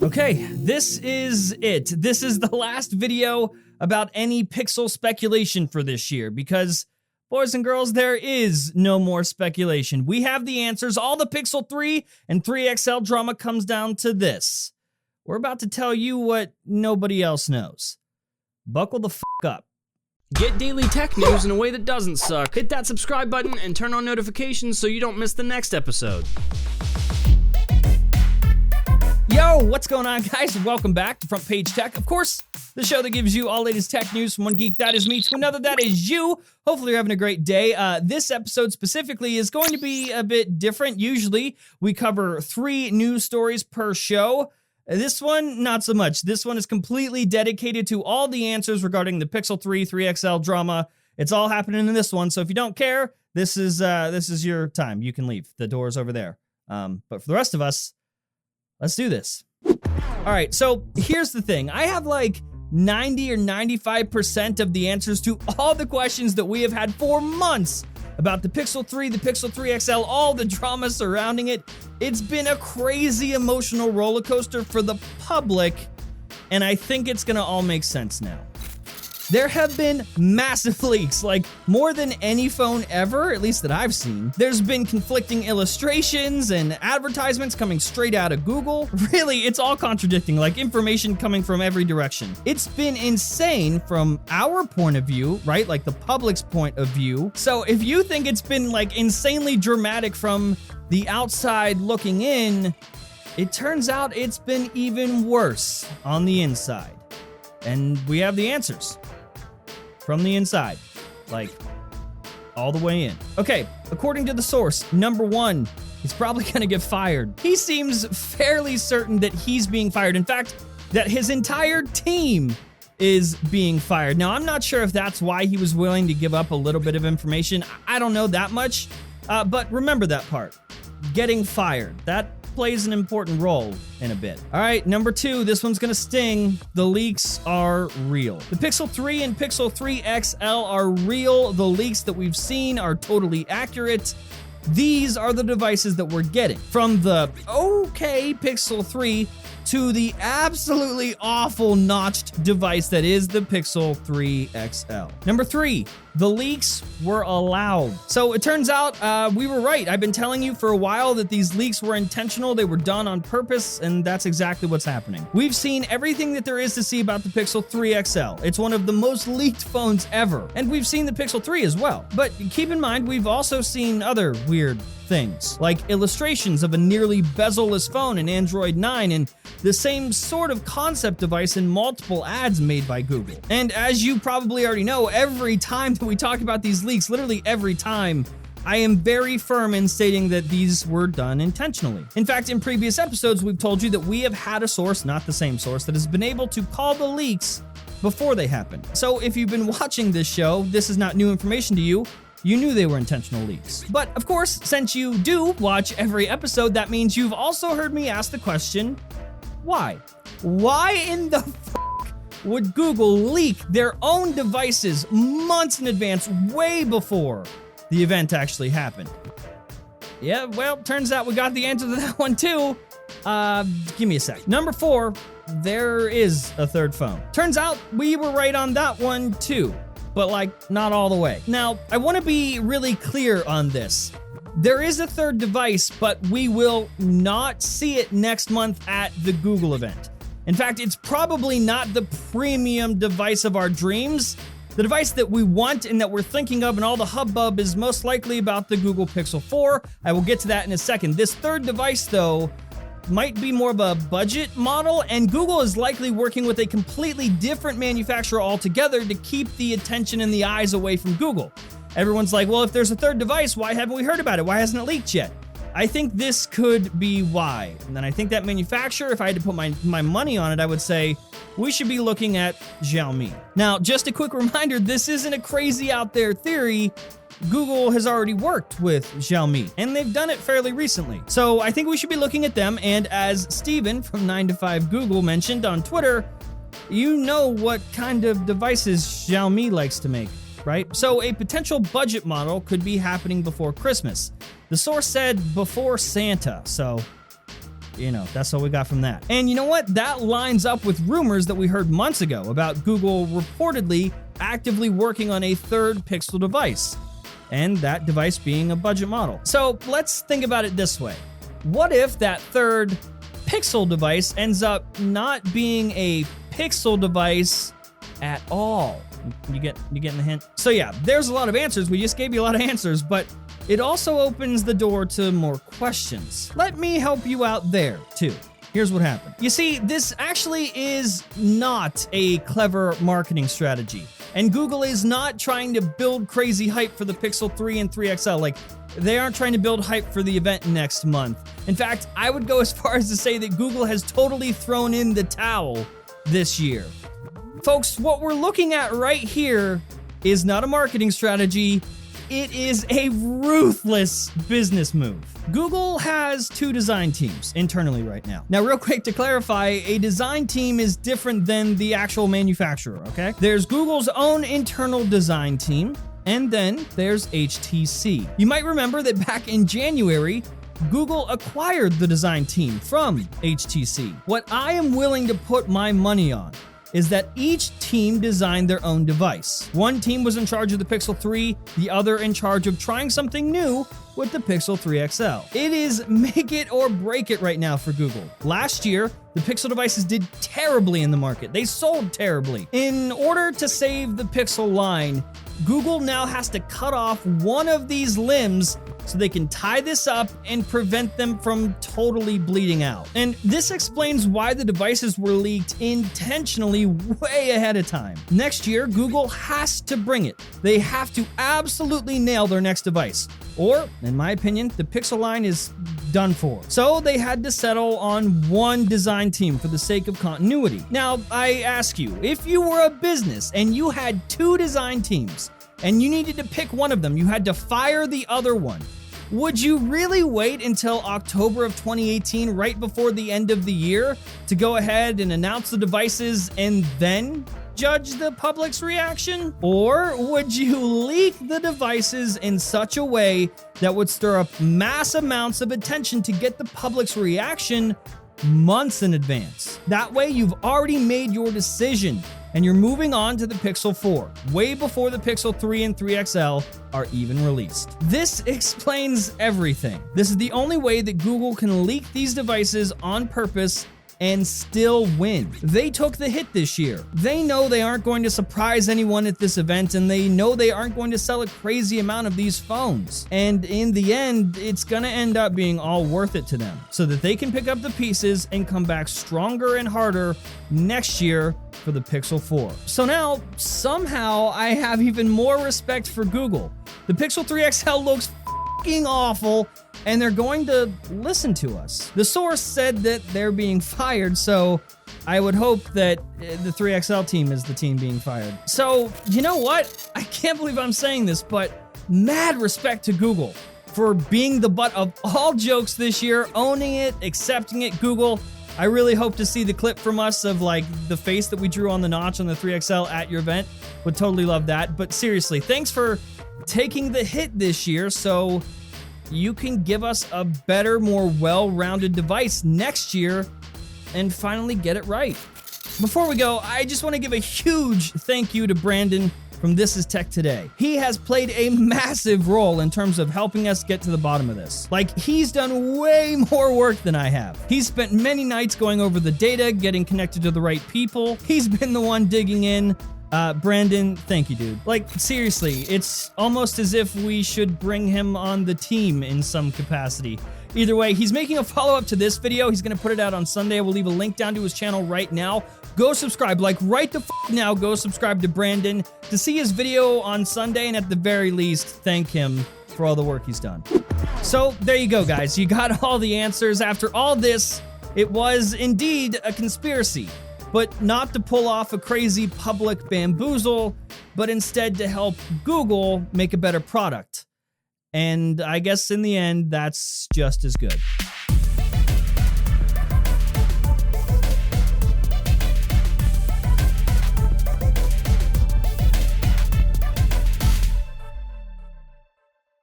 Okay, this is it. This is the last video about any Pixel speculation for this year because, boys and girls, there is no more speculation. We have the answers. All the Pixel 3 and 3 XL drama comes down to this. We're about to tell you what nobody else knows. Buckle the f*** up. Get daily tech news in a way that doesn't suck. Hit that subscribe button and turn on notifications so you don't miss the next episode. Yo, what's going on, guys? Welcome back to Front Page Tech. Of course, the show that gives you all latest tech news from one geek, that is me, to another, that is you. Hopefully you're having a great day. This episode specifically is going to be a bit different. Usually we cover 3 news stories per show. This one, not so much. This one is completely dedicated to all the answers regarding the Pixel 3, 3XL drama. It's all happening in this one, so if you don't care, this is your time. You can leave. The door's over there. But for the rest of us, let's do this. All right, so here's the thing. I have like 90 or 95% of the answers to all the questions that we have had for months about the Pixel 3, the Pixel 3 XL, all the drama surrounding it. It's been a crazy emotional roller coaster for the public, and I think it's gonna all make sense now. There have been massive leaks, like more than any phone ever, at least that I've seen. There's been conflicting illustrations and advertisements coming straight out of Google. Really, it's all contradicting, like information coming from every direction. It's been insane from our point of view, right? Like the public's point of view. So if you think it's been like insanely dramatic from the outside looking in, it turns out it's been even worse on the inside. And we have the answers. From the inside, like all the way in. Okay, according to the source, number 1, he's probably gonna get fired. He seems fairly certain that he's being fired. In fact, that his entire team is being fired. Now, I'm not sure if that's why he was willing to give up a little bit of information. I don't know that much, but remember that part. Getting fired. That plays an important role in a bit. All right, number 2, this one's gonna sting. The leaks are real. The Pixel 3 and Pixel 3 XL are real. The leaks that we've seen are totally accurate. These are the devices that we're getting. From the okay Pixel 3 to the absolutely awful notched device that is the Pixel 3 XL. Number 3, the leaks were allowed. So it turns out we were right. I've been telling you for a while that these leaks were intentional. They were done on purpose, and that's exactly what's happening. We've seen everything that there is to see about the Pixel 3 XL. It's one of the most leaked phones ever. And we've seen the Pixel 3 as well. But keep in mind, we've also seen other weird things, like illustrations of a nearly bezel-less phone in Android 9 and the same sort of concept device in multiple ads made by Google. And as you probably already know, every time that we talk about these leaks, literally every time, I am very firm in stating that these were done intentionally. In fact, in previous episodes, we've told you that we have had a source, not the same source, that has been able to call the leaks before they happen. So if you've been watching this show, this is not new information to you. You knew they were intentional leaks. But of course, since you do watch every episode, that means you've also heard me ask the question, why? Why in the would Google leak their own devices months in advance, way before the event actually happened? Yeah, well, turns out we got the answer to that one too. Give me a sec. Number 4, there is a third phone. Turns out we were right on that one too, but like not all the way. Now, I want to be really clear on this. There is a third device, but we will not see it next month at the Google event. In fact, it's probably not the premium device of our dreams. The device that we want and that we're thinking of and all the hubbub is most likely about the Google Pixel 4. I will get to that in a second. This third device, though, might be more of a budget model, and Google is likely working with a completely different manufacturer altogether to keep the attention and the eyes away from Google. Everyone's like, well, if there's a third device, why haven't we heard about it? Why hasn't it leaked yet? I think this could be why. And then I think that manufacturer, if I had to put my money on it, I would say we should be looking at Xiaomi. Now, just a quick reminder, this isn't a crazy out there theory. Google has already worked with Xiaomi, and they've done it fairly recently. So I think we should be looking at them, and as Steven from 9to5 Google mentioned on Twitter, you know what kind of devices Xiaomi likes to make, right? So a potential budget model could be happening before Christmas. The source said before Santa, so that's all we got from that. And you know what? That lines up with rumors that we heard months ago about Google reportedly actively working on a third Pixel device, and that device being a budget model. So let's think about it this way. What if that third Pixel device ends up not being a Pixel device at all? You getting the hint? So yeah, there's a lot of answers. We just gave you a lot of answers, but it also opens the door to more questions. Let me help you out there too. Here's what happened. You see, this actually is not a clever marketing strategy, and Google is not trying to build crazy hype for the Pixel 3 and 3 XL. Like, they aren't trying to build hype for the event next month. In fact, I would go as far as to say that Google has totally thrown in the towel this year. Folks, what we're looking at right here is not a marketing strategy. It is a ruthless business move. Google has two design teams internally right now. Now, real quick to clarify, a design team is different than the actual manufacturer, okay? There's Google's own internal design team, and then there's HTC. You might remember that back in January, Google acquired the design team from HTC. What I am willing to put my money on is that each team designed their own device. One team was in charge of the Pixel 3, the other in charge of trying something new with the Pixel 3 XL. It is make it or break it right now for Google. Last year, the Pixel devices did terribly in the market. They sold terribly. In order to save the Pixel line, Google now has to cut off one of these limbs so they can tie this up and prevent them from totally bleeding out. And this explains why the devices were leaked intentionally way ahead of time. Next year, Google has to bring it. They have to absolutely nail their next device. Or, in my opinion, the Pixel line is done for. So they had to settle on one design team for the sake of continuity. Now, I ask you, if you were a business and you had two design teams, and you needed to pick one of them, you had to fire the other one, would you really wait until October of 2018, right before the end of the year, to go ahead and announce the devices and then judge the public's reaction? Or would you leak the devices in such a way that would stir up mass amounts of attention to get the public's reaction months in advance? That way, you've already made your decision, and you're moving on to the Pixel 4, way before the Pixel 3 and 3 XL are even released. This explains everything. This is the only way that Google can leak these devices on purpose and still win. They took the hit this year. They know they aren't going to surprise anyone at this event, and they know they aren't going to sell a crazy amount of these phones. And in the end, it's gonna end up being all worth it to them, so that they can pick up the pieces and come back stronger and harder next year for the Pixel 4. So now, somehow, I have even more respect for Google. The Pixel 3 XL looks f***ing awful, and they're going to listen to us. The source said that they're being fired, so I would hope that the 3XL team is the team being fired. So, you know what? I can't believe I'm saying this, but mad respect to Google for being the butt of all jokes this year, owning it, accepting it. Google, I really hope to see the clip from us of like the face that we drew on the notch on the 3XL at your event. Would totally love that. But seriously, thanks for taking the hit this year so you can give us a better, more well-rounded device next year and finally get it right. Before we go, I just want to give a huge thank you to Brandon from This Is Tech Today. He has played a massive role in terms of helping us get to the bottom of this. Like, he's done way more work than I have. He's spent many nights going over the data, getting connected to the right people. He's been the one digging in. Brandon, thank you, dude. Like, seriously, it's almost as if we should bring him on the team in some capacity. Either way, he's making a follow-up to this video. He's gonna put it out on Sunday. We'll leave a link down to his channel right now. Go subscribe, like right the now, go subscribe to Brandon to see his video on Sunday, and at the very least, thank him for all the work he's done. So there you go, guys. You got all the answers. After all this, it was indeed a conspiracy. But not to pull off a crazy public bamboozle, but instead to help Google make a better product. And I guess in the end, that's just as good.